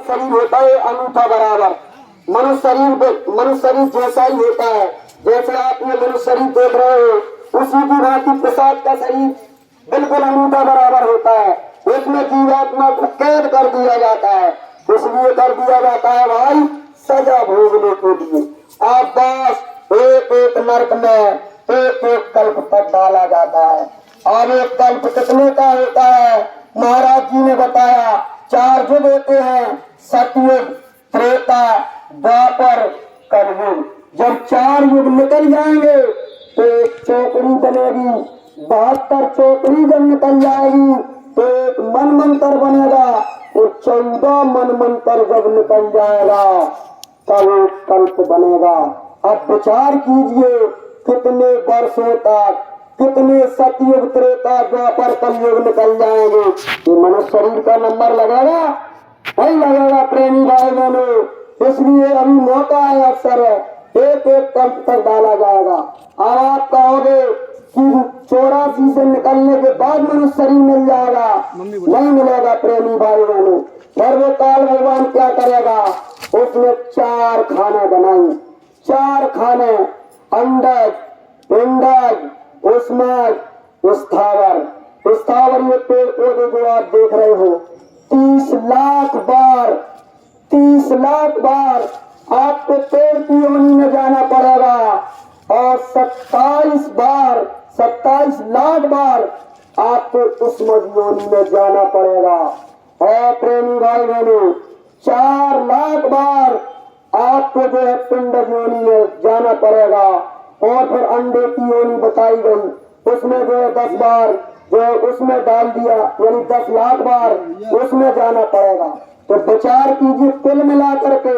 शरीर होता है अंगूठा बराबर। मनुष्य शरीर जैसा ही होता है, जैसे आप ये मनुष्य शरीर देख रहे हो, उसी की भांति प्रसाद का शरीर बिल्कुल अंगूठा बराबर होता है। उसमें जीवात्मा को कैद कर दिया जाता है, इसलिए कर दिया जाता है भाई सजा भोगने के लिए। आप बस एक एक नरक में एक एक कल्प तक डाला जाता है। और एक कल्प कितने का होता है? महाराज जी ने बताया 4 युग होते हैं, सतयुग, त्रेता, द्वापर, कलयुग। जब 4 युग निकल जाएंगे तो एक चौकड़ी बनेगी, 72 चौकड़ी जब निकल जाएगी तो एक मनमंत्र बनेगा, और 14 मनमंत्र जब निकल जाएगा तब एक कल्प बनेगा। अब विचार कीजिए कितने वर्षों तक, कितने सतयुग, त्रेता, द्वापर, कलयुग निकल जाएंगे। ये मनुष्य शरीर का नंबर लगेगा? नहीं लगेगा प्रेमी भाई बहनों। इसलिए अभी मौका है, अवसर है, एक एक कल्प तक डाला जाएगा। अब आप कहोगे कि 84 से निकलने के बाद मनुष्य शरीर मिल जाएगा, नहीं मिलेगा प्रेमी भाई बहनों। फिर वो काल भगवान क्या करेगा? उसने 4 खाने बनाई, 4 खाने, अंडज, पिंडज, उष्मज, स्थावर। स्थावर ये पेड़ पौधे जो आप देख रहे हो, 30 लाख बार आपको पेड़ की योनि में जाना पड़ेगा, और 27 लाख बार आपको उष्मज योनि में जाना पड़ेगा। है प्रेमी भाई बहनों, 4 लाख बार आपको जो है पिंड योनि में जाना पड़ेगा। और फिर अंडे की योनि बताई गई, उसमें जो है 10 बार जो है उसमें डाल दिया, यानी 10 लाख बार उसमें जाना पड़ेगा। तो विचार कीजिए कुल मिला करके,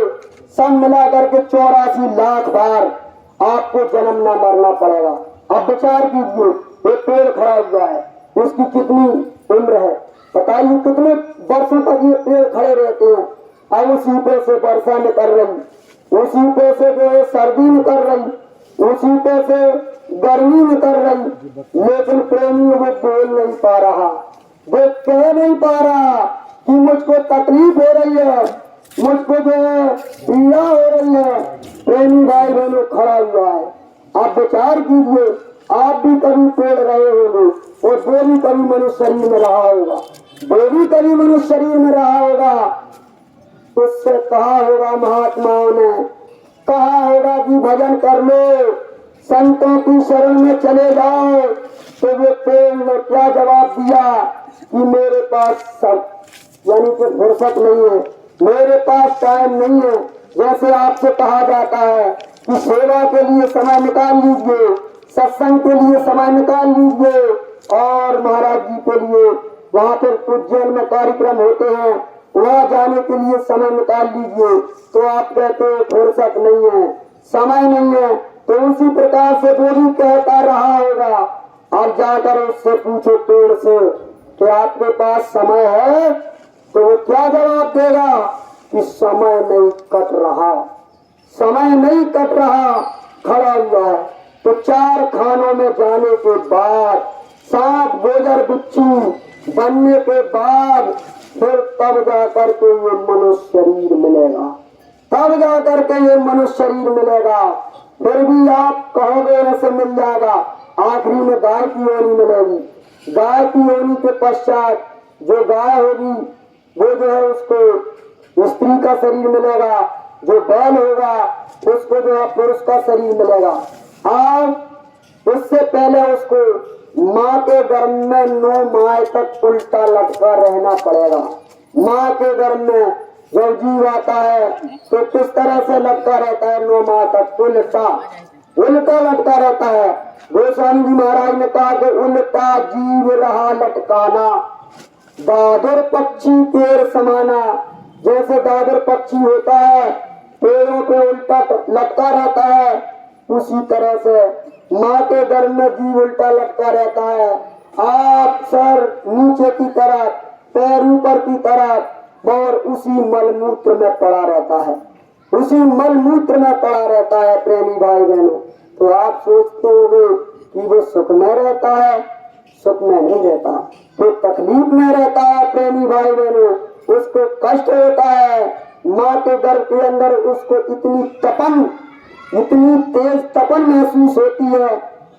सब मिला करके 84 लाख बार आपको जन्म न मरना पड़ेगा। अब विचार कीजिए, एक पेड़ खड़ा हुआ है, उसकी कितनी उम्र है बताइए, कितने वर्षों तक ये पेड़ खड़े रहते हैं। अब उसी पे से वर्षा निकल रही, उसी पे से जो है सर्दी निकल रही, उसी पे से गर्मी निकल रही, लेकिन प्रेमी वो बोल नहीं पा रहा, वो कह नहीं पा रहा कि मुझको तकलीफ हो रही है, मुझको जो है पीड़ा हो रही है। प्रेमी भाई बहनों खड़ा हुआ है। आप विचार कीजिए, आप भी कभी पेड़ रहे होंगे, और वो भी कभी मनुष्य शरीर में रहा होगा, वो भी कभी मनुष्य शरीर में रहा होगा। उससे कहा होगा महात्माओं ने, कहा होगा कि भजन कर लो, संतों की शरण में चले जाओ, तो वो पेड़ ने क्या जवाब दिया कि मेरे पास सब यानी कि फुर्सत नहीं है, मेरे पास टाइम नहीं है। जैसे आपसे कहा जाता है कि सेवा के लिए समय निकाल लीजिए, सत्संग के लिए समय निकाल लीजिए, और महाराज जी के लिए वहाँ पर उज्जैन में कार्यक्रम होते हैं, वहाँ जाने के लिए समय निकाल लीजिए, तो आप कहते हो फुर्सत नहीं है, समय नहीं है। तो उसी प्रकार से वो भी कहता रहा होगा। आप जाकर उससे पूछो पेड़ से कि आपके पास समय है, तो वो क्या जवाब देगा कि समय नहीं कट रहा, समय नहीं कट रहा, खड़ा हुआ है। तो 4 खानों में जाने के बाद, 7 गोजर बिच्छू बनने के बाद, फिर तब जाकर के ये मनुष्य शरीर मिलेगा, तब जाकर के ये मनुष्य शरीर मिलेगा। फिर भी आप कहोगे ऐसे मिल जाएगा, आखिरी में गाय की योनि मिलेगी। गाय की योनि के पश्चात जो गाय होगी वो जो है उसको स्त्री का शरीर मिलेगा, जो बैल होगा उसको जो है पुरुष का शरीर मिलेगा। और उससे पहले उसको माँ के गर्भ में 9 माह तक उल्टा लटका रहना पड़ेगा। माँ के गर्भ में जब जीव आता है तो किस तरह से लटका रहता है 9 माह तक? उल्टा लटका रहता है। गोस्वामी जी महाराज ने कहा कि उल्टा जीव रहा लटकाना, दादर पक्षी पेड़ समाना। जैसे दादर पक्षी होता है, पेड़ों पे उल्टा लटका रहता है, उसी तरह से माँ के गर्भ में जीव उल्टा लटका रहता है। आप सर नीचे की तरफ, पैर ऊपर की तरफ, और उसी मलमूत्र में पड़ा रहता है, उसी मलमूत्र में पड़ा रहता है। प्रेमी भाई बहनों, तो आप सोचते होंगे कि वो सुख में रहता है, सुख में नहीं रहता, वो तकलीफ में रहता है। प्रेमी भाई बहनों, उसको कष्ट होता है, माँ के गर्भ के अंदर उसको इतनी तेज तपन महसूस होती है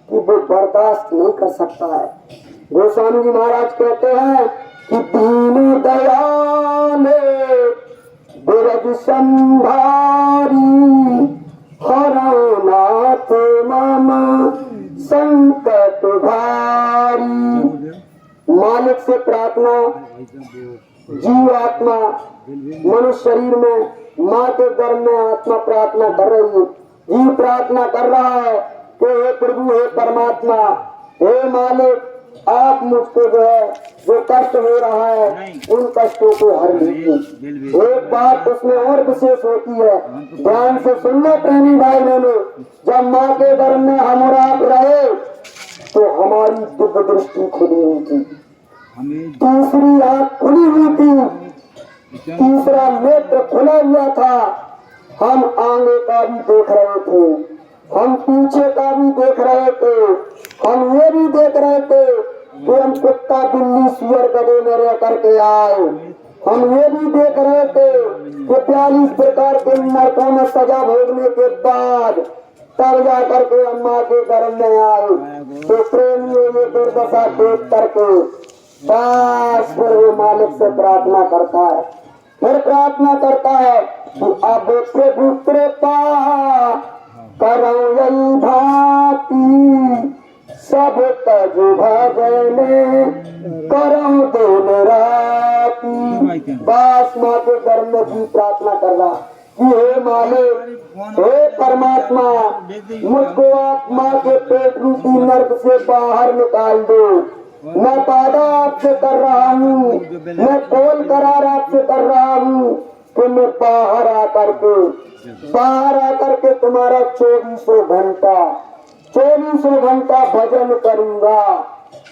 कि वो बर्दाश्त नहीं कर सकता है। गोस्वामी जी महाराज कहते हैं कि दीन दयाल बिरज संभारी हरौ नाथ मम संकट भारी। मालिक से प्रार्थना जीव आत्मा मनुष्य शरीर में माँ के गर्भ में आत्मा प्रार्थना कर रही है, जीव प्रार्थना कर रहा है कि हे प्रभु, हे परमात्मा, हे मालिक, आप मुझको जो कष्ट हो रहा है उन कष्टों को हर लीजिए। एक बात उसमें और विशेष होती है, ध्यान से सुनना प्रेमी भाई बहनों, जब माँ के गर्भ में हम और आप रहे तो हमारी दिव्य दृष्टि खुली हुई थी, दूसरी आंख खुली हुई थी, तीसरा नेत्र खुला हुआ था, हम आगे का भी देख रहे थे, हम पीछे का भी देख रहे थे, हम ये भी देख रहे थे कि हम कुत्ता बिल्ली सुअर गधे में रह करके आए, हम ये भी देख रहे थे कि 42 प्रकार के नरकों में सजा भोगने के बाद तब जा करके अम्मा के गर्भ में आए। तो प्रेमियों ये दुर्दशा देख करके बस फिर वो मालिक से प्रार्थना करता है, फिर प्रार्थना करता है कि अब प्रभु कृपा करो यही भांति सब तज भजन करो दिन राती। बस माँ के गर्भ में भी प्रार्थना कर रहा कि हे मालिक, हे परमात्मा, मुझको आप माँ के पेट रूपी नर्क से बाहर निकाल दो। मैं वादा आपसे कर रहा हूँ, मैं कौल करार आपसे कर रहा हूँ कि मैं बाहर आकर के तुम्हारा 2400 घंटा भजन करूंगा।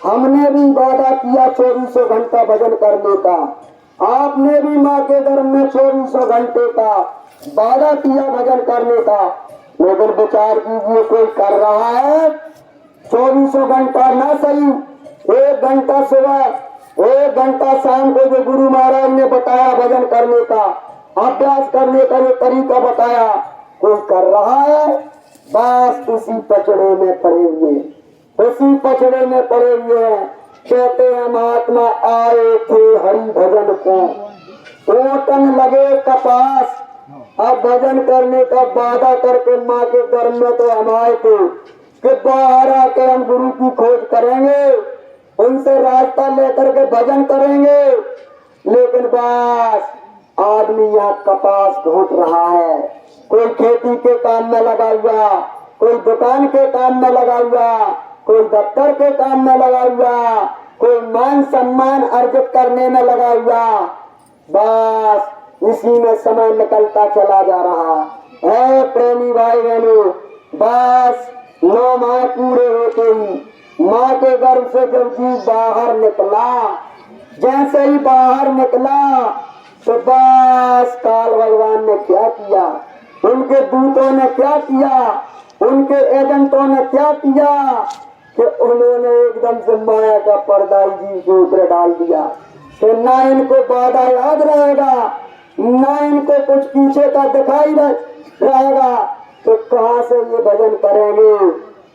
हमने भी वादा किया 2400 घंटा भजन करने का, आपने भी माँ के गर्भ में 2400 घंटे का वादा किया भजन करने का, लेकिन विचार कीजिए कोई कर रहा है 2400 घंटा ना सही, 1 घंटा सुबह 1 घंटा शाम को जो गुरु महाराज ने बताया भजन करने का, अभ्यास करने का जो तरीका बताया, कोई कर रहा है। बस उसी पचड़े में पड़े हुए, उसी पचड़े में पड़े हुए हैं। कहते हैं महात्मा आए थे हरि भजन को, ओटन लगे कपास, अब भजन करने का वादा करके माँ के गर्भ में तो हम आए थे कि बाहर आके हम गुरु की खोज करेंगे, उनसे रास्ता लेकर के भजन करेंगे, लेकिन बस आदमी यहाँ कपास ढूंढ रहा है, कोई खेती के काम में लगा हुआ, कोई दुकान के काम में लगा हुआ, कोई दफ्तर के काम में लगा हुआ, कोई मान सम्मान अर्जित करने में लगा हुआ, बस इसी में समय निकलता चला जा रहा है। प्रेमी भाई बहनों, बस 9 माह पूरे होते ही माँ के गर्भ से जब जीव बाहर निकला, जैसे ही बाहर निकला तो बस काल भगवान ने क्या किया, उनके दूतों ने क्या किया, उनके एजेंटों ने क्या किया कि उन्होंने एकदम से माया का पर्दा जीव के ऊपर डाल दिया कि ना इनको वादा याद रहेगा, ना इनको कुछ पीछे का दिखाई रहेगा, तो कहाँ से ये भजन करेंगे।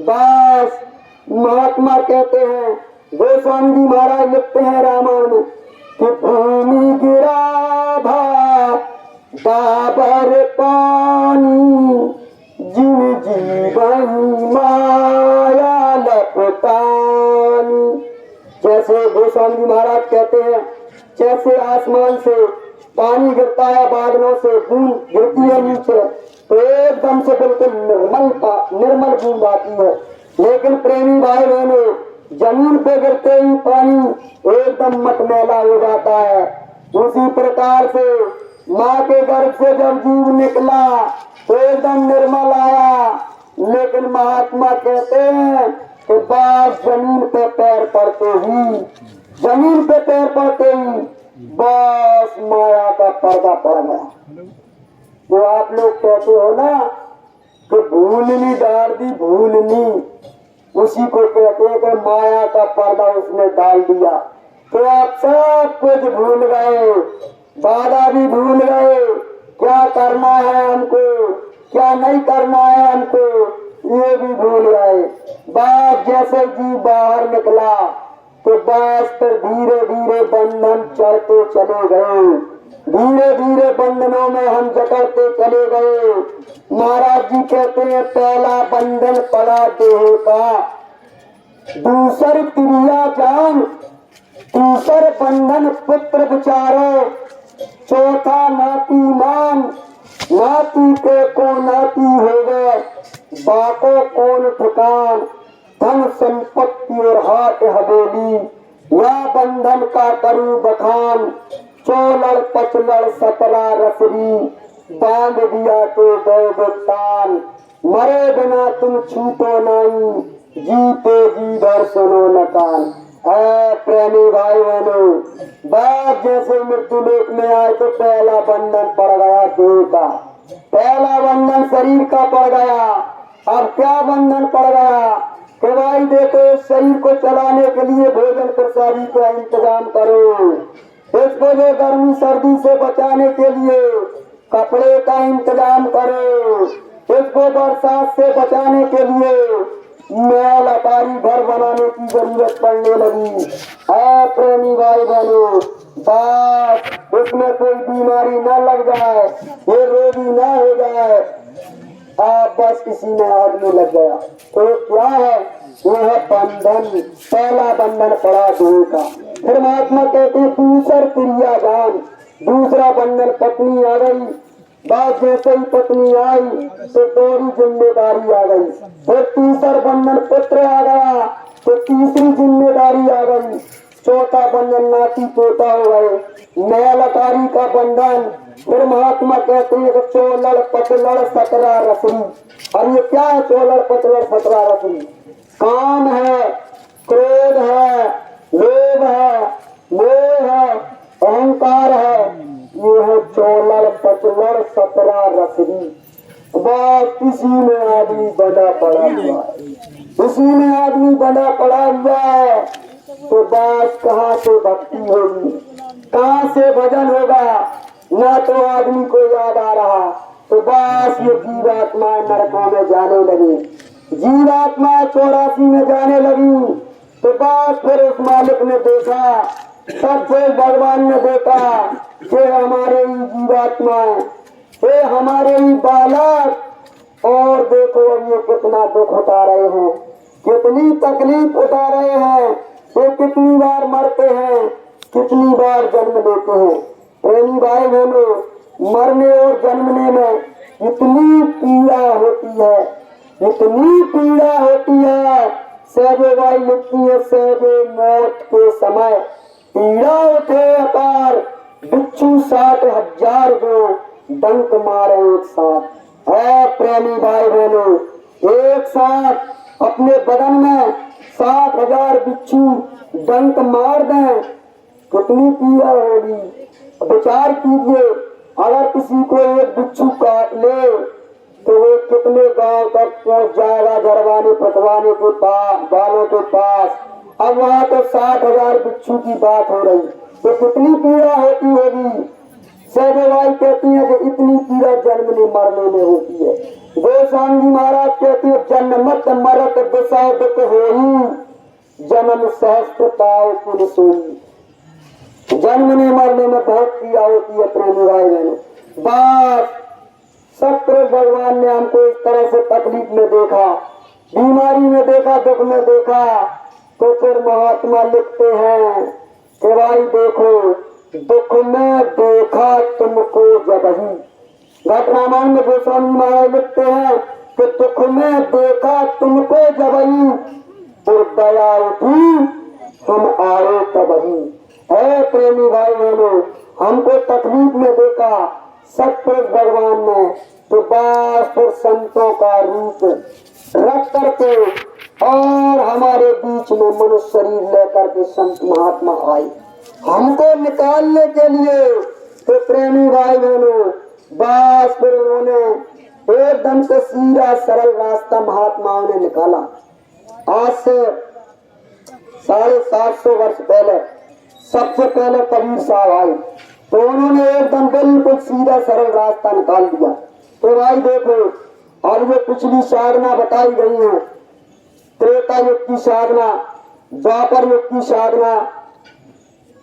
बस महात्मा कहते हैं, गोस्वामी जी महाराज लिखते हैं रामायण में कि भूमि गिरा डाबर पानी, जिन जीवन माया लपटानी। जैसे गोस्वामी जी महाराज कहते हैं, जैसे आसमान से पानी गिरता है, बादलों से बूंद गिरती है नीचे, तो एकदम से बिल्कुल निर्मल बूंद आती है, लेकिन प्रेमी भाई बहनों, जमीन पे गिरते ही पानी एकदम मटमैला हो जाता है। उसी प्रकार से माँ के गर्भ से जब जीव निकला तो एकदम निर्मल आया, लेकिन महात्मा कहते हैं कि बस जमीन पे पैर पड़ते ही बस माया का पर्दा पड़ गया। तो आप लोग कहते हो ना कि भूलनी डाल दी, भूलनी, उसी को कहते हैं कि माया का पर्दा उसने डाल दिया। तो आप सब कुछ भूल गए, वादा भी भूल गए, क्या करना है हमको, क्या नहीं करना है हमको, ये भी भूल गए। बात जैसे जी बाहर निकला तो बस फिर धीरे धीरे बंधन चढ़ते चले गए, धीरे धीरे बंधनों में हम जकड़ते चले गए। महाराज जी कहते हैं पहला बंधन पड़ा देह का, दूसरी क्रिया जान, तीसर बंधन पुत्र विचारो, चौथा नाती मान, नाती के को नाती हो गए, बाको कौन ठिकान, धन संपत्ति और हाथ हवेली, या बंधन का करूं बखान, चोलड़ पचलड़ 17 रसरी, बांध दिया तो गौतान, मरे बिना तुम छूटो नहीं, जीते जी भर सुनो नकान। प्रेमी भाई बहनों, बात जैसे मृत्यु लोक में आए तो पहला बंधन पड़ गया देह का, पहला बंधन शरीर का पड़ गया। अब क्या बंधन पड़ गया कि भाई देखो शरीर को चलाने के लिए भोजन प्रसादी का इंतजाम करो, इसको जो गर्मी सर्दी से बचाने के लिए कपड़े का इंतजाम करो, इसको बरसात से बचाने के लिए मैल अटारी घर बनाने की जरूरत पड़ने लगी। प्रेमी भाई बहनों, बात उसमें कोई बीमारी न लग जाए, ये रोगी न हो जाए, आप बस किसी में आदमी लग गया तो क्या है, वो है बंधन, पहला बंधन पड़ा देह का। फिर महात्मा कहते हैं दूसर क्रिया जान, दूसरा बंधन पत्नी आ गई। बात जैसे ही पत्नी आई तो दोहरी जिम्मेदारी आ गई। फिर तीसरा बंधन पुत्र आ गया तो तीसरी जिम्मेदारी आ गई। चौथा बंधन नाती पोता हो गए, नया लकारी का बंधन। फिर महात्मा कहते हैं चोलड़ पचलड़ 17 रसरी। अब ये क्या है चोलड़ पचलड़ 17 रसरी? काम है, क्रोध है, लोभ है, मोह है, अहंकार है, ये है चोलड़ पचलड़ 17 रसरी। बस इसी में आदमी बड़ा पड़ा हुआ है, इसी में आदमी बड़ा पड़ा हुआ है। तो बात कहाँ से भक्ति होगी, कहाँ से भजन होगा, ना तो आदमी को याद आ रहा। तो बस ये जीवात्मा नरकों में जाने लगी, जीवात्मा 84 में जाने लगी। तो बस फिर उस मालिक ने देखा, सबसे भगवान ने देखा कि हमारे ही जीवात्मा है, ये हमारे ही बालक, और देखो अब ये कितना दुख उठा रहे हैं, कितनी तकलीफ उठा रहे हैं, ये कितनी बार मरते हैं, कितनी बार जन्म लेते हैं। प्रेमी भाई बहनों, मरने और जन्मने में इतनी पीड़ा होती है, इतनी पीड़ा होती है। सहजे भाई लिखती है सहजे मौत के समय पीड़ा उठे अपार, बिच्छू 60,000 को डंक मारे एक साथ। है प्रेमी भाई बहनों, एक साथ अपने बदन में 60,000 बिच्छू डंक मार दें, कितनी पीड़ा होगी। विचार कीजिए, अगर किसी को एक बिच्छू काट ले तो वो कितने गांव तक पहुंच जाएगा, जरवाने पटवाने के पास, बालों के पास। अब वहाँ तो 60,000 बिच्छू की बात हो रही, तो कितनी पीड़ा होती होगी। सहजवाई कहती है कि इतनी पीड़ा जन्मने मरने में होती है। गोस्वामी जी महाराज कहते हैं जन्मत मरत विषय दुख होई, जन्म सहस्त्र पाओ पुन सोई। जन्मने मरने में बहुत पीड़ा होती है प्रेमी भाई बहनों। बात सत्र भगवान ने हमको इस तरह से तकलीफ में देखा, बीमारी में देखा, दुख में देखा, तो फिर महात्मा लिखते हैं कि भाई देखो दुख में देखा तुमको जबही। घट रामायण में गोस्वामी महाराज लिखते हैं कि दुख में देखा तुमको जबही, और दया उठी हम आए तबही। है प्रेमी भाई बहनों, हमको तकलीफ में देखा सतपुरुष भगवान ने, तो बस फिर संतों का रूप रख करके और हमारे बीच में मनुष्य शरीर लेकर के संत महात्मा आए हमको निकालने के लिए। तो प्रेमी भाई बहनों, बस फिर उन्होंने एकदम से सीधा सरल रास्ता महात्माओं ने निकाला। आज से 750 वर्ष पहले सबसे पहले कबीर साहब आए, तो उन्होंने एकदम बिल्कुल सीधा सरल रास्ता निकाल दिया। तो भाई देखो, और जो पिछली साधना बताई गई है, त्रेता युग की साधना, द्वापर युग की साधना,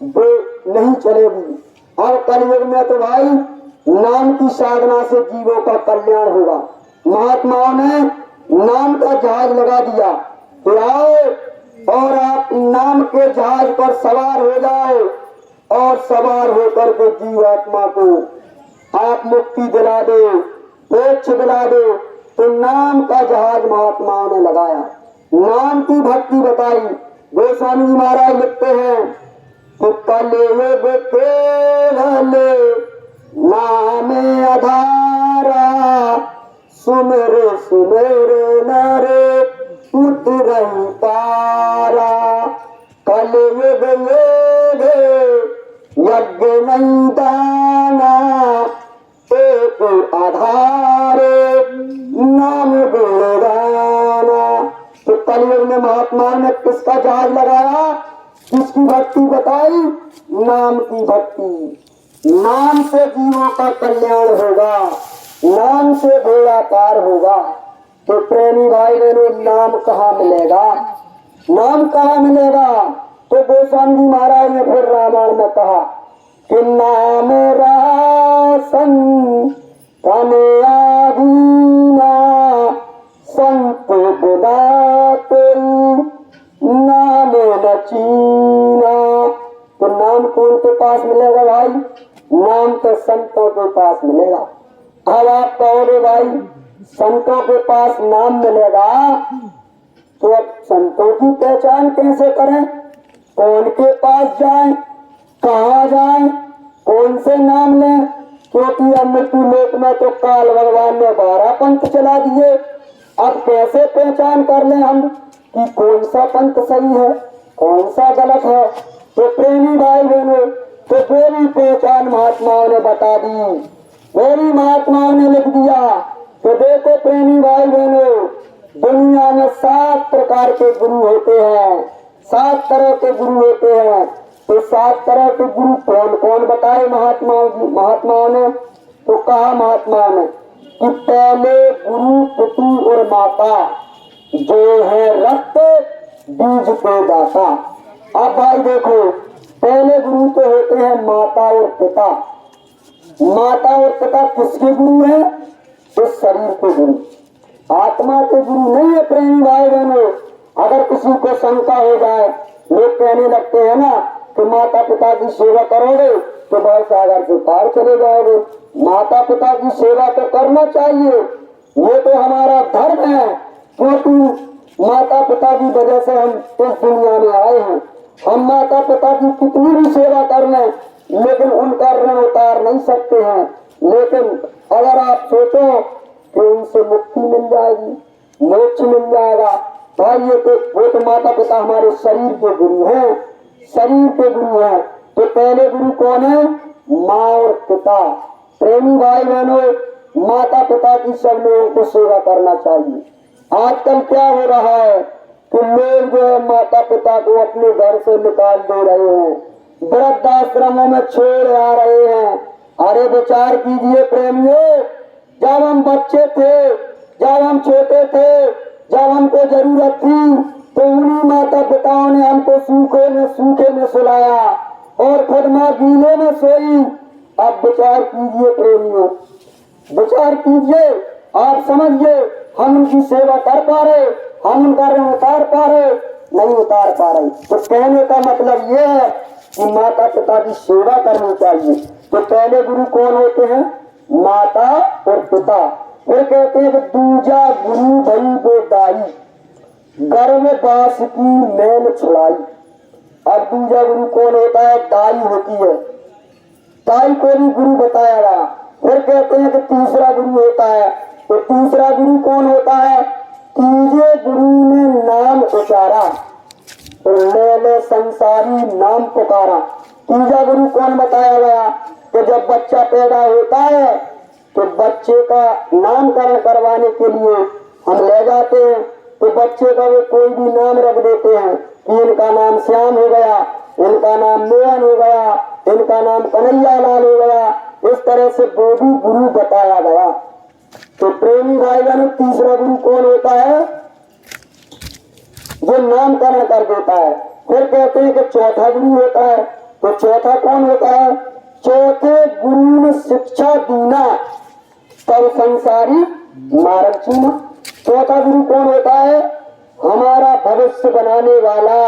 वो नहीं चलेगी। और कलयुग में तो भाई नाम की साधना से जीवों का कल्याण होगा। महात्माओं ने नाम का जहाज लगा दिया कि आओ और आप नाम के जहाज पर सवार हो जाओ और सवार होकर के जीवात्मा को आप मुक्ति दिला दो, मोक्ष दिला दो। तो नाम का जहाज महात्माओं ने लगाया, नाम की भक्ति बताई। गोस्वामी जी महाराज लिखते हैं कि कलयुग केवल नाम आधारा, सुमिर सुमिर नर उतरहि पारा। कलयुग योग यज्ञ नहीं दाना, एक आधार नाम गुण गाना। तो कलयुग में महात्मा ने किसका जहाज लगाया, किसकी भक्ति बताई? नाम की भक्ति। नाम से जीवों का कल्याण होगा, नाम से बेड़ा पार होगा। तो प्रेमी भाई बहनों, नाम कहाँ मिलेगा? नाम कहाँ मिलेगा? तो गोस्वामी जी महाराज ने फिर रामायण में कहा कि नाम रासन तने आधीना, संत बिना कोई नाम न चीना। तो नाम कौन के पास मिलेगा भाई? नाम तो संतों के पास मिलेगा। अब आप कहोगे भाई संतों के पास नाम मिलेगा, तो अब संतों की पहचान कैसे करें? कौन के पास जाएं, कहाँ जाएं, कौन से नाम लें? क्योंकि अब मृत्यु लोक में तो काल भगवान ने 12 पंथ चला दिए। अब कैसे पहचान कर लें हम कि कौन सा पंथ सही है, कौन सा गलत है? तो प्रेमी भाई बहनों, तो पूरी पहचान महात्माओं ने बता दी, पूरी महात्माओं ने लिख दिया। तो देखो प्रेमी भाई बहनों, दुनिया में 7 प्रकार के गुरु होते हैं, 7 तरह के गुरु होते हैं। तो 7 तरह के गुरु कौन कौन बताए महात्माओं ने? तो कहा महात्माओं ने कि पहले गुरु पितु और माता, जो है रक्त बीज के दाता। अब भाई देखो, पहले गुरु तो होते हैं माता और पिता। माता और पिता किसके गुरु हैं? इस शरीर के गुरु, आत्मा के गुरु नहीं है। प्रेमी भाई बहनों, अगर किसी को शंका हो जाए, लोग कहने लगते हैं ना कि माता पिता की सेवा करोगे तो भाई सागर से पार चले जाओगे। माता पिता की सेवा तो करना चाहिए, ये तो हमारा धर्म है, क्योंकि माता पिता की वजह से हम इस दुनिया में आए हैं। हम माता पिता की कितनी भी सेवा कर लें, लेकिन उनका ऋण उतार नहीं सकते हैं। लेकिन अगर आप सोचो कि उनसे मुक्ति मिल जाएगी, मोक्ष मिल जाएगा, भाई ये तो वो तो माता पिता हमारे शरीर के गुरु हैं, शरीर के गुरु हैं। तो पहले गुरु कौन है? माँ और पिता। प्रेमी भाई बहनों, माता पिता की सब लोगों को सेवा करना चाहिए। आजकल क्या हो रहा है कि लोग जो है माता पिता को अपने घर से निकाल दे रहे हैं, वृद्धाश्रमों में छोड़ आ रहे हैं। अरे विचार कीजिए प्रेमियों, जब हम बच्चे थे, जब हम छोटे थे, जब हमको जरूरत थी, तो उन्हीं माता पिताओं ने हमको सूखे में सुलाया और खुद माँ गीले में सोई। अब विचार कीजिए प्रेमियों, विचार कीजिए, आप समझिए, हम उनकी सेवा कर पा रहे, हम उनका ऋण उतार पा रहे? नहीं उतार पा रहे। तो कहने का मतलब ये है कि माता पिता की सेवा करनी चाहिए। तो पहले गुरु कौन होते हैं? माता और पिता। फिर कहते हैं कि दूजा गुरु भई वो दाई, गर्भवास की मैल छुड़ाई। अब दूजा गुरु कौन होता है? दाई होती है, दाई को भी गुरु बताया गया। फिर कहते हैं कि तीसरा गुरु होता है। तो तीसरा गुरु कौन होता है? तीजे गुरु ने नाम उचारा, तो ले संसारी नाम पुकारा। तीजा गुरु कौन बताया गया? कि जब बच्चा पैदा होता है तो बच्चे का नामकरण करवाने के लिए हम ले जाते हैं। तो बच्चे का वो कोई भी नाम रख देते हैं कि इनका नाम श्याम हो गया, इनका नाम मोहन हो गया, इनका नाम कन्हैया लाल हो गया। इस तरह से वो भी गुरु बताया गया। तो प्रेमी भाई बहनों, तीसरा गुरु कौन होता है? जो नामकरण कर देता है। फिर कहते हैं कि चौथा गुरु होता है। तो चौथा कौन होता है? चौथे गुरु ने शिक्षा दीना तब संसारी मार्ग चुना। चौथा गुरु कौन होता है? हमारा भविष्य बनाने वाला,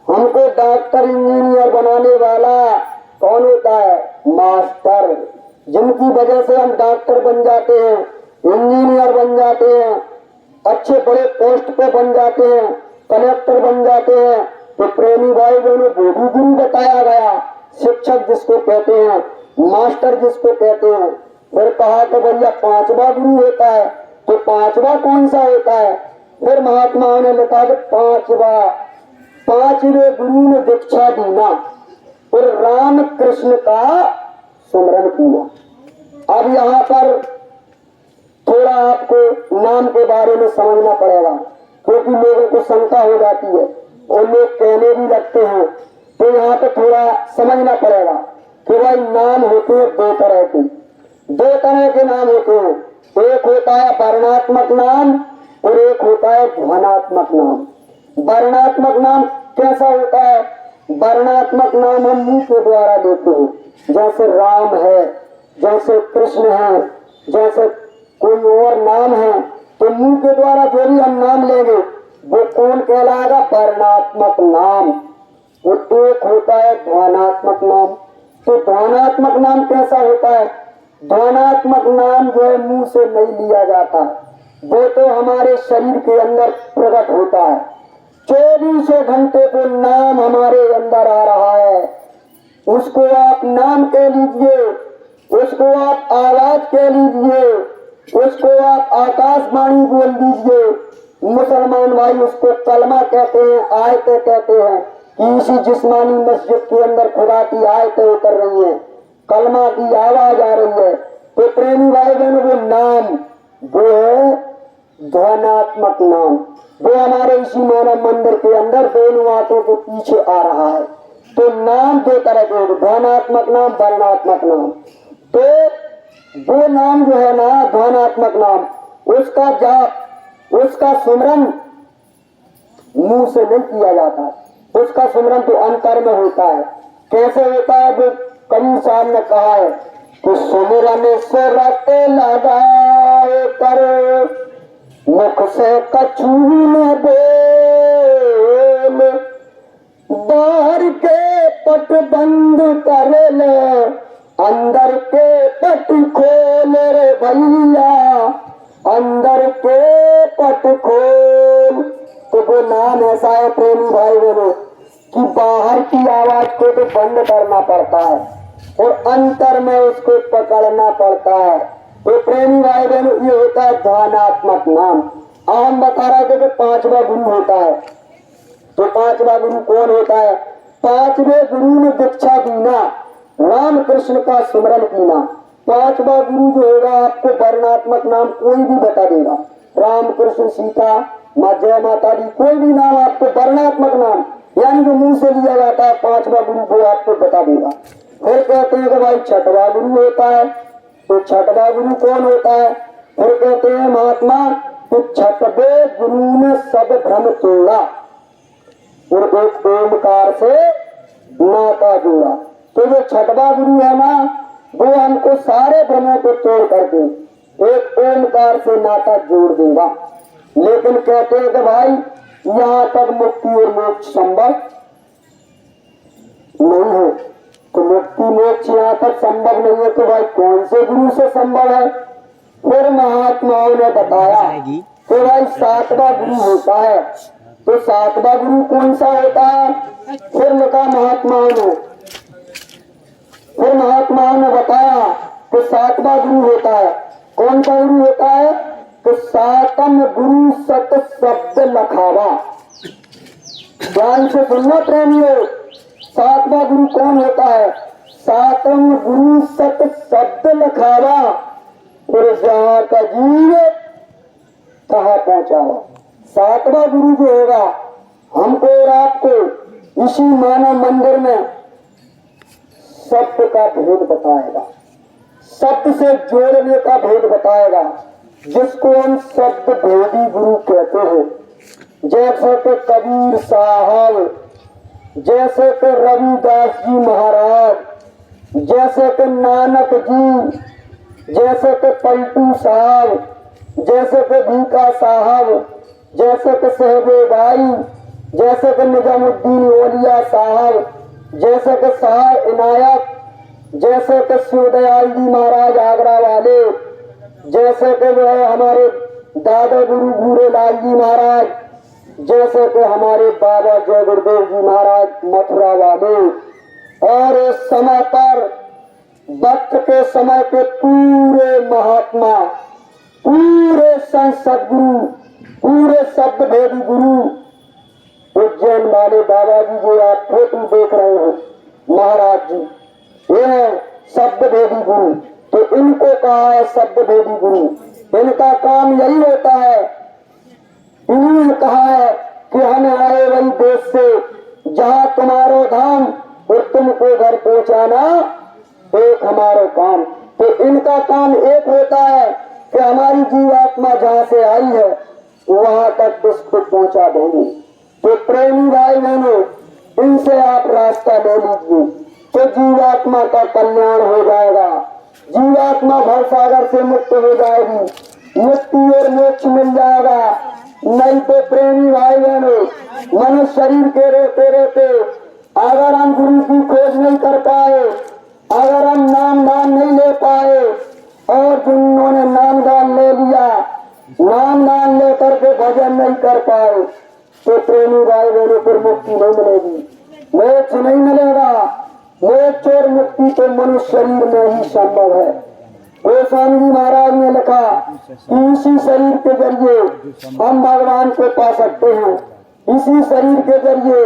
हमको डॉक्टर इंजीनियर बनाने वाला कौन होता है? मास्टर। जिनकी वजह से हम डॉक्टर बन जाते हैं, इंजीनियर बन जाते हैं, अच्छे बड़े पोस्ट पे बन जाते हैं, कलेक्टर बन जाते हैं। तो प्रेमी भाई बहनों, वो भी गुरु बताया गया। शिक्षक जिसको कहते हैं, मास्टर जिसको कहते हैं। फिर कहा तो भैया पांचवा गुरु होता है। तो पांचवा कौन सा होता है? फिर महात्माओं ने लिखा कि पांचवे गुरु ने दीक्षा दीना और राम कृष्ण का सुमरन किया। अब यहाँ पर थोड़ा आपको नाम के बारे में समझना पड़ेगा, क्योंकि लोगों को शंका हो जाती है और लोग कहने भी लगते हैं। तो यहाँ पे थोड़ा समझना पड़ेगा कि भाई नाम होते हैं दो तरह के। दो तरह के नाम होते हैं। एक होता है वर्णात्मक नाम और एक होता है ध्वनात्मक नाम। वर्णात्मक नाम कैसा होता है? वर्णात्मक नाम हम मुंह के द्वारा लेते हैं, जैसे राम है, जैसे कृष्ण है, जैसे कोई और नाम है। तो मुंह के द्वारा जो भी हम नाम लेंगे वो कौन कहलाएगा? वर्णात्मक नाम। और एक होता है ध्वनात्मक नाम। तो ध्वनात्मक नाम कैसा होता है? ध्वनात्मक नाम जो है मुंह से नहीं लिया जाता, वो तो हमारे शरीर के अंदर प्रकट होता है। 24 घंटे वो नाम हमारे अंदर आ रहा है। उसको आप नाम कह लीजिए, उसको आप आवाज कह लीजिए, उसको आप आकाशवाणी बोल दीजिए। मुसलमान भाई उसको कलमा कहते हैं, आयतें कहते हैं कि इसी जिस्मानी मस्जिद के अंदर खुदा की आयतें उतर रही हैं, कलमा की आवाज आ रही है। तो प्रेमी भाई बहनों, वो नाम वो है ध्वनात्मक नाम। वो हमारे इसी मानव मंदिर के अंदर दोनों आंखों के पीछे आ रहा है। तो नाम दो तरह के, ध्वनात्मक नाम, वर्णात्मक नाम। तो वो नाम जो है ना, ध्वनात्मक नाम, उसका जाप, उसका सुमरन मुंह से नहीं किया जाता। उसका सुमरन तो अंतर में होता है। कैसे होता है? वो कबीर साहब ने कहा है कि सुमरन सुरत लगाए कर मुख से कछु न बोल, बाहर के पट बंद कर ले, अंदर के पट खोल रे भैया, अंदर के पट खोल। तो वो नाम ऐसा है प्रेमी भाई बहनों कि बाहर की आवाज को तो बंद करना पड़ता है और अंतर में उसको पकड़ना पड़ता है। तो प्रेमी भाई बहनों, ये होता है ध्वनात्मक नाम। अब हम बता रहे थे कि पांचवा गुरु होता है। तो पांचवा गुरु कौन होता है? पांचवे गुरु ने दीक्षा दीना, राम कृष्ण का सुमरन कीना। पांचवा गुरु जो होगा आपको वर्णात्मक नाम कोई भी बता देगा, राम कृष्ण सीता माँ जय माता दी, कोई भी नाम आपको वर्णात्मक नाम यानी जो मुंह से लिया जाता है, पांचवा गुरु वो आपको बता देगा। फिर कहते हैं कि भाई छठवा गुरु होता है। तो छठवा गुरु कौन होता है? फिर कहते हैं महात्मा कि छठवे गुरु ने सब भ्रम तोड़ा और एक ओमकार से नाता जोड़ा। तो जो छठवा गुरु है ना, वो हमको सारे भ्रमों को तोड़ करके एक ओमकार से नाता जोड़ देगा। लेकिन कहते हैं कि भाई यहाँ तक मुक्ति और मोक्ष संभव नहीं है। तो मुक्ति मोक्ष यहाँ तक संभव नहीं है, तो भाई कौन से गुरु से संभव है? फिर महात्माओं ने बताया कि भाई सातवां गुरु होता है। तो सातवां गुरु कौन सा होता है? फिर लिखा महात्माओं ने, फिर महात्माओं ने बताया कि सातवां गुरु होता है। कौन सा गुरु होता है? तो सातम गुरु सत शब्द लखावा। ध्यान से सुनना प्रेमियों, सातवां गुरु कौन होता है? सातम गुरु सत शब्द लखावा और जहाँ का जीव कहाँ पहुंचावा। सातवां गुरु जो होगा हमको और आपको इसी मानव मंदिर में शब्द का भेद बताएगा, शब्द से जोड़ने का भेद बताएगा, जिसको हम शब्द भेदी गुरु कहते हैं। जैसे कि कबीर साहब, जैसे कि रविदास जी महाराज, जैसे कि नानक जी, जैसे कि पलटू साहब, जैसे कि भीका साहब, जैसे कि सहबे भाई, जैसे कि निजामुद्दीन औलिया साहब, जैसे कि शाह इनायत, जैसे कि शिवदयाल जी महाराज आगरा वाले, जैसे कि जो है हमारे दादा गुरु भूरे लाल जी महाराज, जैसे कि हमारे बाबा जय गुरुदेव जी महाराज मथुरा वाले, और इस समय पर वक्त के समय के पूरे महात्मा, पूरे संत सदगुरु, पूरे शब्द भेदी गुरु, उज्जैन वाले बाबा जी जो आप फोटो देख रहे हो महाराज जी, ये है शब्द भेदी गुरु। तो इनको कहा है शब्द भेदी गुरु। इनका काम यही होता है, इन्होंने कहा है कि हम आए वही देश से जहाँ तुम्हारो धाम और तुमको घर पहुँचाना एक हमारा काम। तो इनका काम एक होता है कि हमारी जीवात्मा जहाँ से आई है वहां तक उसको पहुँचा देंगे। तो प्रेमी भाई बहनों, इनसे आप रास्ता ले लीजिए तो जीवात्मा का कल्याण हो जाएगा, जीवात्मा भव सागर से मुक्त हो जाएगी, मुक्ति और मोक्ष मिल जाएगा। नहीं तो प्रेमी भाई बहनों, मनुष्य शरीर के रहते रहते अगर हम गुरु की खोज नहीं कर पाए, अगर हम नाम दान नहीं ले पाए, और जिन्होंने नाम दान ले लिया, नाम दान लेकर के भजन नहीं कर पाए, तो प्रेमी भाई बहनों फिर मुक्ति नहीं मिलेगी, मोक्ष नहीं मिलेगा। मोक्ष और मुक्ति तो मनुष्य शरीर में ही संभव है। गोस्वामी जी महाराज ने लिखा कि इसी शरीर के जरिए हम भगवान को पा सकते हैं, इसी शरीर के जरिए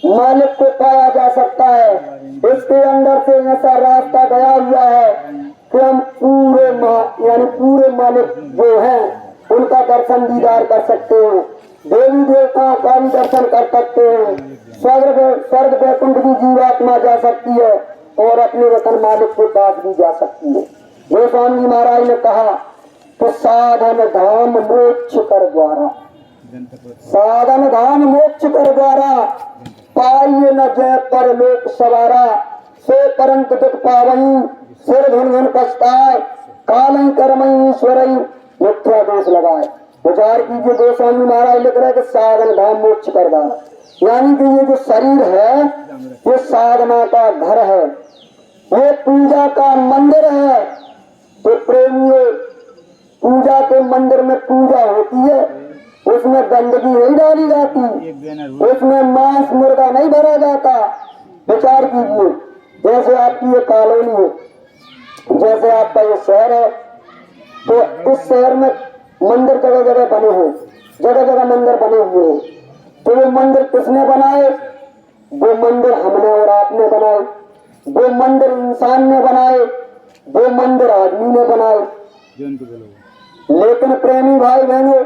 मालिक को पाया जा सकता है। इसके अंदर से ऐसा रास्ता गया हुआ है कि हम पूरे मालिक जो हैं उनका दर्शन दीदार कर सकते हैं, देवी देवताओं का भी दर्शन कर सकते हैं, स्वर्ग वैकुंठ की जीवात्मा जा सकती है और अपने वतन मालिक के पास भी जा सकती है। गोस्वामी महाराज ने कहा कि साधन धाम मोक्ष कर द्वारा, साधन धाम मोक्ष कर द्वारा, पाइए न जय पर लोक सवारा, से परंत दुख पावई, सिर धुन धुन पछताए, कालई कर्मई ईश्वरई, मिथ्या दोष लगाए। विचार कीजिए, गोस्वामी महाराज लिख रहे हैं कि साधन धाम मोक्ष कर द्वारा, यानी कि ये जो शरीर है ये साधना का घर है, ये पूजा का मंदिर है। तो प्रेमियों, पूजा के मंदिर में पूजा होती है, उसमें गंदगी नहीं डाली जाती, उसमें मांस मुर्गा नहीं भरा जाता। विचार कीजिए, जैसे आपकी ये कॉलोनी है, जैसे आपका ये शहर है, तो इस शहर में मंदिर जगह जगह बने हैं, जगह जगह मंदिर बने हुए हैं। तो वो मंदिर किसने बनाए? वो मंदिर हमने और आपने बनाए, वो मंदिर इंसान ने बनाए, वो मंदिर आदमी ने बनाए। लेकिन प्रेमी भाई बहनों,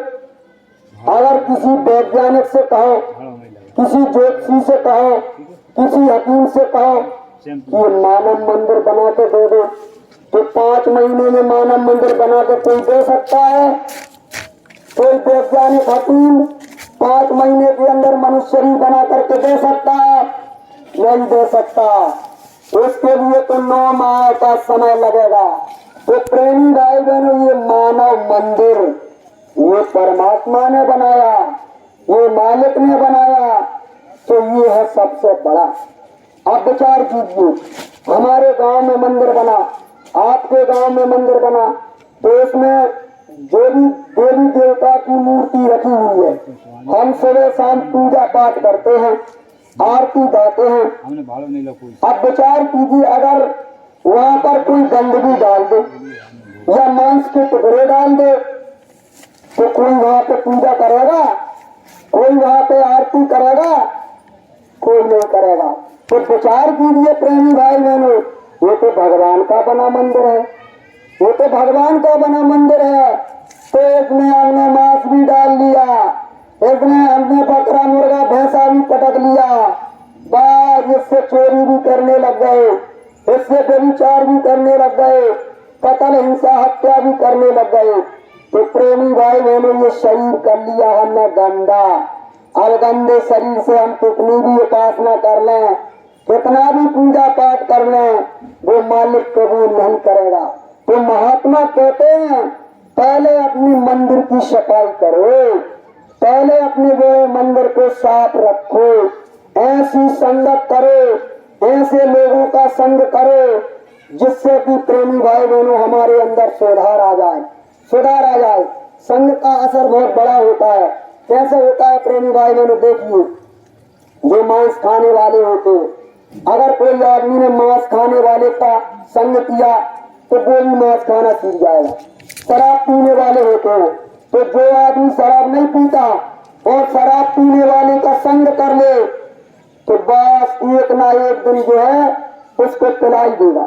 अगर किसी वैज्ञानिक से कहो, किसी ज्योतिषी से कहो, किसी हकीम से कहो कि मानव मंदिर बना के दे दो, तो 5 महीने में मानव मंदिर बना के कोई दे सकता है? कोई वैज्ञानिक हकीम 5 महीने के अंदर मनुष्य शरीर बना करके दे सकता है? नहीं दे सकता। उसके लिए तो 9 माह का समय लगेगा। तो प्रेमी भाई बहनों, ये मानव मंदिर ये परमात्मा ने बनाया, ये मालिक ने बनाया, तो ये है सबसे बड़ा। आप विचार कीजिए, हमारे गांव में मंदिर बना, आपके गांव में मंदिर बना, तो इसमें जो भी देवी देवता की मूर्ति रखी हुई है, हम सुबह शाम पूजा पाठ करते हैं, आरती गाते हैं। अब विचार कीजिए, अगर वहां पर कोई गंदगी डाल दे या मांस के टुकड़े डाल दे, तो कोई वहां पे पूजा करेगा? कोई वहां पे आरती करेगा? कोई नहीं करेगा। तो विचार कीजिए प्रेमी भाई बहनों, ये तो भगवान का बना मंदिर है, वो तो भगवान का बना मंदिर है। तो इसमें हमने मांस भी डाल लिया, इसमें हमने बकरा मुर्गा भैंसा भी पटक लिया, बाद इससे चोरी भी करने लग गए, इस करने लग गए। तो प्रेमी भाई बहनों, ये शरीर कर लिया हमने गंदा। अब गंदे शरीर से हम कितनी भी उपासना कर लें, कितना भी पूजा पाठ कर लें, वो मालिक कबूल नहीं करेगा। तो महात्मा कहते हैं पहले अपनी मंदिर की सफाई करो, पहले अपने जो मंदिर को साफ रखो, ऐसी संगत करो, ऐसे लोगों का संग करो जिससे कि प्रेमी भाई बहनों हमारे अंदर सुधार आ जाए, सुधार आ जाए। संग का असर बहुत बड़ा होता है। कैसे होता है प्रेमी भाई बहनों? देखिए, जो मांस खाने वाले होते हैं, अगर कोई आदमी ने मांस खाने वाले का संग किया तो वो भी मांस खाना सीख जाएगा। शराब पीने वाले होते हैं, तो जो आदमी शराब नहीं पीता और शराब पीने वाले का संग कर ले तो बस एक ना एक दिन जो है उसको पिलाई देगा।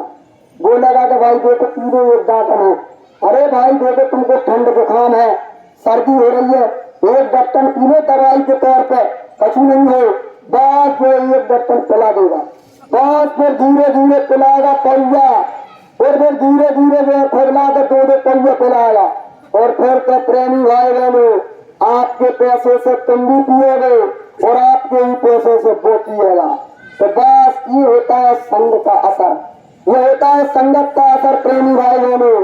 बोलेगा कि भाई देखो पीने एक दांतन है, अरे भाई देखो तुमको ठंड जुकाम है, सर्दी हो रही है, एक ढक्कन पी लो दवाई के तौर पे, कछु नहीं हो। बस वो एक ढक्कन पिला देगा, बस फिर धीरे धीरे पिलाएगा पौया, और फिर धीरे धीरे वो खुदला के दो पौया पिलाएगा। और फिर तो प्रेमी भाई बहनों आपके पैसे से तुम भी पियोगे और आपके ही पैसे से वो पिएगा। तो बस ये होता है संग का असर, ये होता है संगत का असर। प्रेमी भाई बहनों,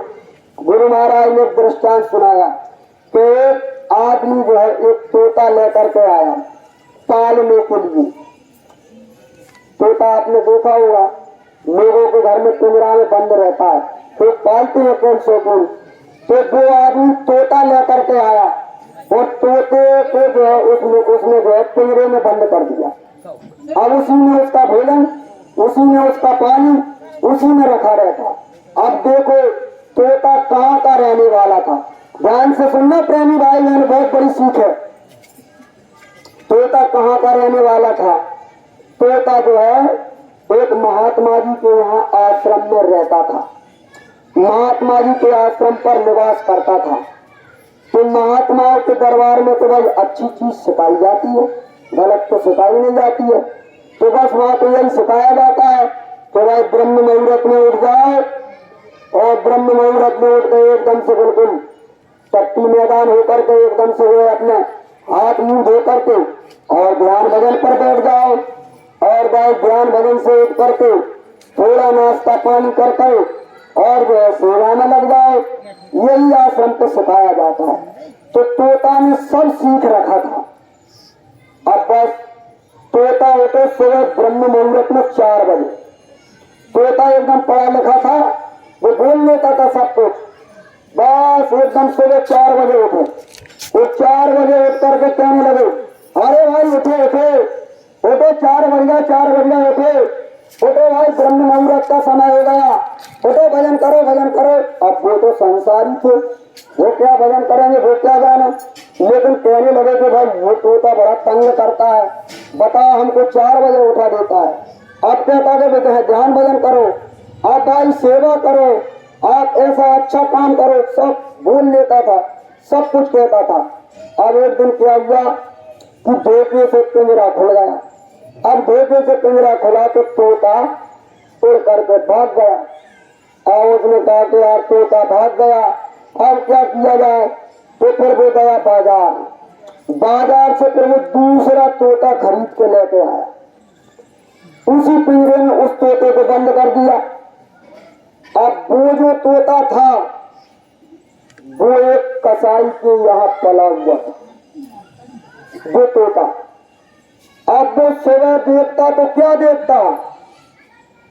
गुरु महाराज ने दृष्टांत सुनाया कि एक आदमी जो है एक तोता लेकर के आया पालने के लिए। तोता आपने देखा होगा, लोगों के घर में पिंजरा में बंद रहता है, तो पालते हैं कौन सौ कौन। तो वो आदमी तोता लेकर के आया और तोते को जो है उसने जो है पिंजरे में बंद कर दिया। अब उसी में उसका भोजन, उसी में उसका पानी, उसी में रखा रहता। अब देखो तोता कहाँ का रहने वाला था। ध्यान से सुनना प्रेमी भाई बहन, बहुत बड़ी सीख है। तोता कहाँ का रहने वाला था? तोता जो है एक महात्मा जी के यहाँ आश्रम में रहता था, महात्मा जी के आश्रम पर निवास करता था। तो महात्माओं के दरबार में तो भाई अच्छी चीज सिखाई जाती है, गलत तो सिखाई नहीं जाती है। तो बस वहां तो यही सिखाया जाता है तो भाई ब्रह्म मुहूर्त में उठ जाओ, और ब्रह्म मुहूर्त में उठ गए एकदम से बिल्कुल टट्टी मैदान होकर के एकदम से हुए अपने हाथ मुंह धो करके और ध्यान भजन पर बैठ जाओ। और भाई ध्यान भजन से उठ करके थोड़ा नाश्ता पानी करके और जो है सेवा में लग जाओ। यही आश्रम पे सिखाया जाता है। तो तोता ने सब सीख रखा था। अब बस तोता उठे सुबह ब्रह्म मुहूर्त में 4 बजे। तोता एकदम पढ़ा लिखा था, वो बोल लेता था सब कुछ। बस एकदम सुबह 4 बजे उठे। वो 4 बजे उठ करके कहने लगे, अरे भाई उठो उठो उठो, 4 बज गया, 4 बज गया, उठो उठो भाई, ब्रह्म मुहूर्त का समय हो गया, उठो भजन करो भजन करो। अब वो तो संसारी थे, वो क्या भजन करेंगे, वो क्या जाने। लेकिन कहने लगे कि भाई वो तोता बड़ा तंग करता है, बताओ हमको 4 बजे उठा देता है। अब कहता है ध्यान भजन करो, आप भाई सेवा करो, आप ऐसा अच्छा काम करो, सब बोल लेता था, सब कुछ कहता था। अब एक दिन क्या हुआ कि धोखे से पिंजरा खुल गया। अब धोखे से पिंजरा खुला तो तोता उड़ करके भाग गया। और उसने कहा कि यार तोता भाग गया, अब क्या किया जाए। तो फिर वो गया बाजार, बाजार से फिर वो दूसरा तोता खरीद के लेके आया। उसी पिंजरे में उस तोते को बंद कर दिया। अब वो जो तोता था वो एक कसाई के यहाँ पला हुआ था, वो तोता। अब वो सुबह देखता तो क्या देखता,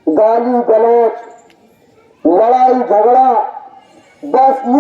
गाली गलौज, लड़ाई झगड़ा, बस ये